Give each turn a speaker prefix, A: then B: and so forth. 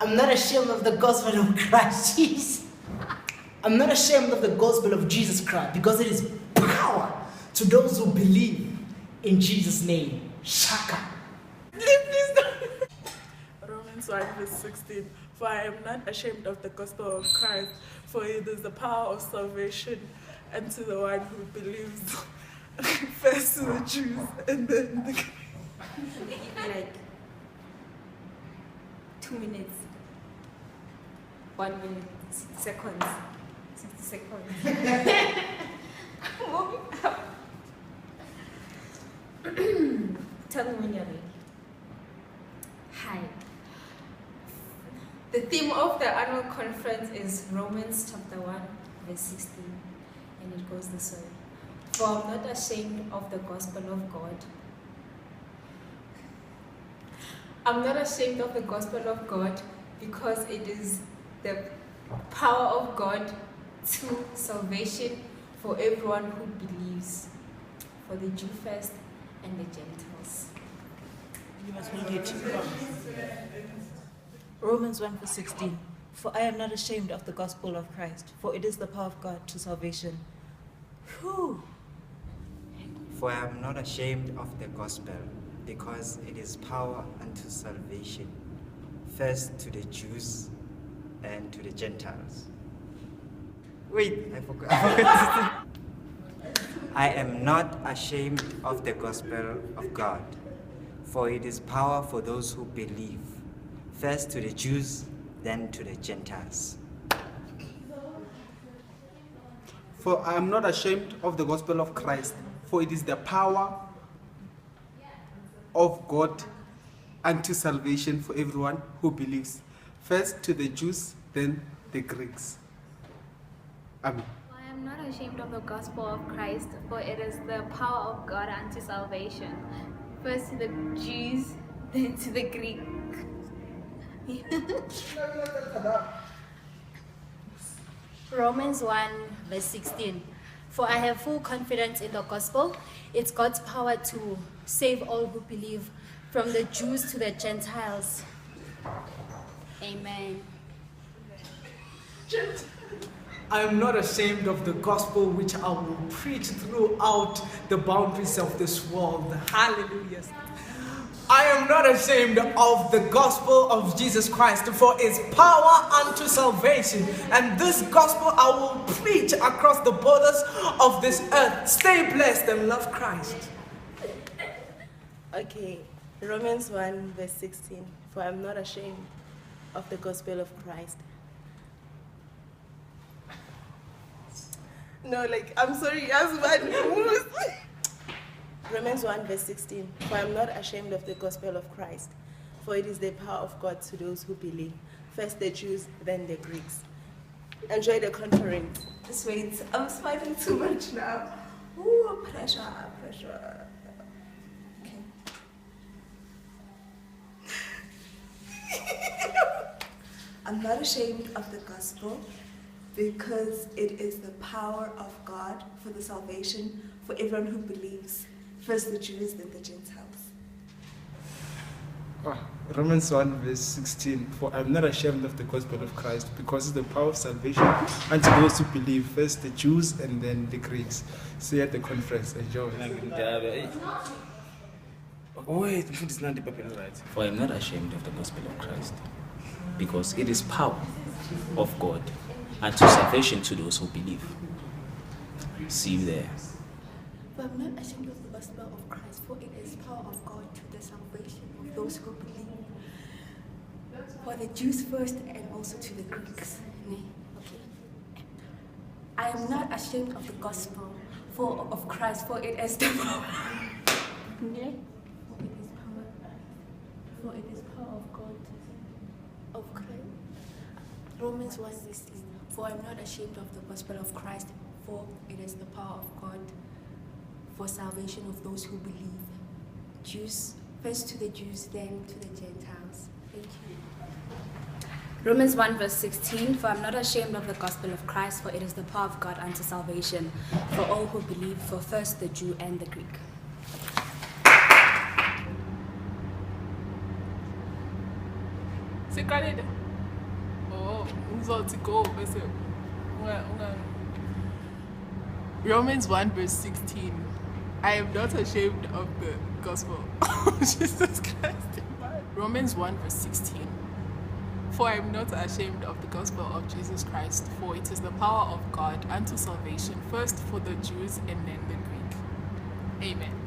A: I'm not ashamed of the gospel of Christ Jesus. I'm not ashamed of the gospel of Jesus Christ because it is power to those who believe in Jesus' name. Shaka.
B: Romans 1 verse 16. For I am not ashamed of the gospel of Christ, for it is the power of salvation unto the one who believes. First to the Jews and then the
C: like 2 minutes, 1 minute, 60 seconds, 60 seconds. Tell me when you're ready. Hi. The theme of the annual conference is Romans chapter 1, verse 16, and it goes this way. For I'm not ashamed of the gospel of God. I'm not ashamed of the gospel of God because it is the power of God to salvation for everyone who believes, for the Jew first and the Gentiles.
D: You must read it. Romans 1 verse 16. For I am not ashamed of the gospel of Christ, for it is the power of God to salvation. Whew.
E: For I am not ashamed of the gospel, because it is power unto salvation, first to the Jews and to the Gentiles. Wait, I forgot. I am not ashamed of the gospel of God, for it is power for those who believe, first to the Jews, then to the Gentiles.
F: For I am not ashamed of the gospel of Christ, for it is the power of God unto salvation for everyone who believes, first to the Jews, then the Greeks. Amen.
G: I am not ashamed of the gospel of Christ, for it is the power of God unto salvation, first to the Jews, then to the Greek.
H: Romans 1 verse 16. For I have full confidence in the gospel. It's God's power to save all who believe, from the Jews to the Gentiles. Amen.
A: I am not ashamed of the gospel which I will preach throughout the boundaries of this world. Hallelujah. I am not ashamed of the gospel of Jesus Christ, for its power unto salvation. And this gospel I will preach across the borders of this earth. Stay blessed and love Christ.
B: Okay, Romans 1 verse 16. For I am not ashamed of the gospel of Christ. No, like, I'm sorry, Romans 1 verse 16. For I am not ashamed of the gospel of Christ, for it is the power of God to those who believe, first the Jews, then the Greeks. Enjoy the conference. Just wait, I'm smiling too much now. Ooh, pressure. Okay. I'm not ashamed of the gospel because it is the power of God for the salvation for everyone who believes, first the Jews, then the Gentiles.
F: Romans 1 verse 16. For I am not ashamed of the gospel of Christ, because it's the power of salvation unto those who believe, first the Jews and then the Greeks. See you at the conference. Enjoy.
I: Wait, food is not the paper, right? For I am not ashamed of the gospel of Christ, because it is power of God and to salvation to those who believe. See you there.
C: For I'm not ashamed of the gospel of Christ, for it is power of God to the salvation of those who believe. For the Jews first and also to the Greeks. Okay. I am not ashamed of the gospel of Christ, for it is the power. For it is power of God of Christ. Romans 1:16. For I am not ashamed of the gospel of Christ, for it is the power of God for salvation of those who believe. Jews, first to the Jews, then to the Gentiles. Thank you.
H: Romans 1 verse 16. For I am not ashamed of the gospel of Christ, for it is the power of God unto salvation for all who believe, for first the Jew and the Greek.
B: So,
J: Oh, go. Romans 1 verse 16. I am not ashamed of the gospel of Jesus Christ. Romans 1 verse 16. For I am not ashamed of the gospel of Jesus Christ, for it is the power of God unto salvation, first for the Jews and then the Greek. Amen.